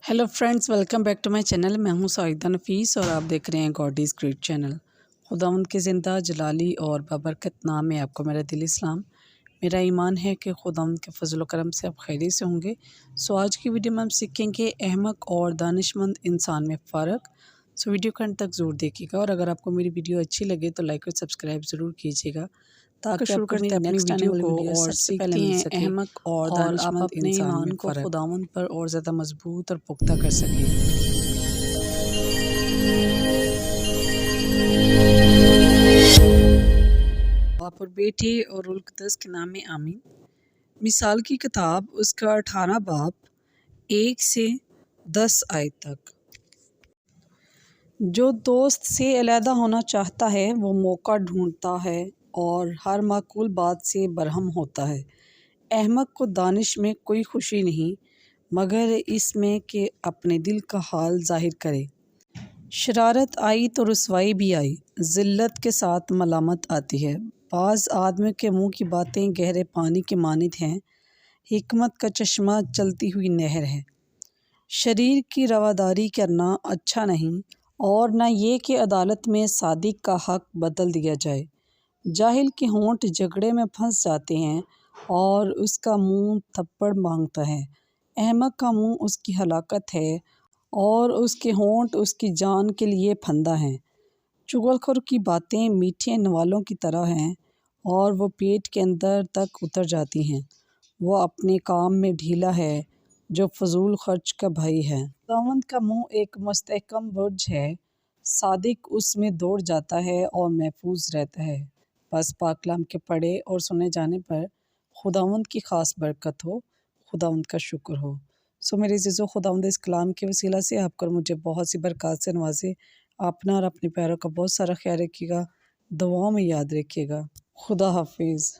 Hello friends, welcome back to my channel. मैं हूं साहिदा नफीस और आप देख रहे हैं गॉडीज़ ग्रेट चैनल। खुदावंद के ज़िंदा जलाली और बाबरकत नाम में आपको मेरा दिली सलाम। मेरा ईमान है कि खुदावंद के फजल करम से आप खैरियत से होंगे। आज की वीडियो में हम सीखेंगे अहमक और दानिशमंद इंसान में फ़र्क। वीडियो का अंत तक ज़रूर देखिएगा और अगर आपको मेरी वीडियो अच्छी लगे तो लाइक और सब्सक्राइब ज़रूर कीजिएगा ताकि शुरू आपको करते मेरी हैं अपनी नेक्स्ट आने वीडियो वाली को वीडियो और सबसे पहले सीखते मिल हैं सके अहमक और आप दानिशमंद अपने इंसान ईमान में को फ़र्क। खुदावंद पर और ज़्यादा मजबूत और पुख्ता कर सकें। बाप और बेटे और रुल कुद्दस के नाम में आमीन। मिसाल की किताब उसका 18 बाब 1 से 10 आयत तक। जो दोस्त से अलहदा होना चाहता है वो मौका ढूंढता है और हर माकूल बात से बरहम होता है। अहमक को दानिश में कोई खुशी नहीं मगर इसमें कि अपने दिल का हाल जाहिर करे। शरारत आई तो रुसवाई भी आई, ज़िल्लत के साथ मलामत आती है। बाज़ आदमी के मुंह की बातें गहरे पानी के मानित हैं, हिकमत का चश्मा चलती हुई नहर है। शरीर की रवादारी करना अच्छा नहीं और न ये कि अदालत में सादिक का हक बदल दिया जाए। जाहिल के होंठ झगड़े में फंस जाते हैं और उसका मुंह थप्पड़ मांगता है। अहमक का मुंह उसकी हलाकत है और उसके होंठ उसकी जान के लिए फंदा हैं। चुगलखोर की बातें मीठे नवालों की तरह हैं और वो पेट के अंदर तक उतर जाती हैं। वो अपने काम में ढीला है जो फजूल खर्च का भाई है। खुदावंद का मुंह एक मुस्तहकम बुर्ज है, सादिक उसमें दौड़ जाता है और महफूज रहता है। बस पाकलाम के पढ़े और सुने जाने पर खुदावंद की ख़ास बरकत हो, खुदावंद का शुक्र हो। मेरे अज़ीज़ों, खुदावंद इस कलाम के वसीला से आपकर मुझे बहुत सी बरकत से नवाजे। अपना और अपने प्यारों का बहुत सारा ख्याल रखिएगा, दुआओं में याद रखिएगा। खुदा हाफिज़।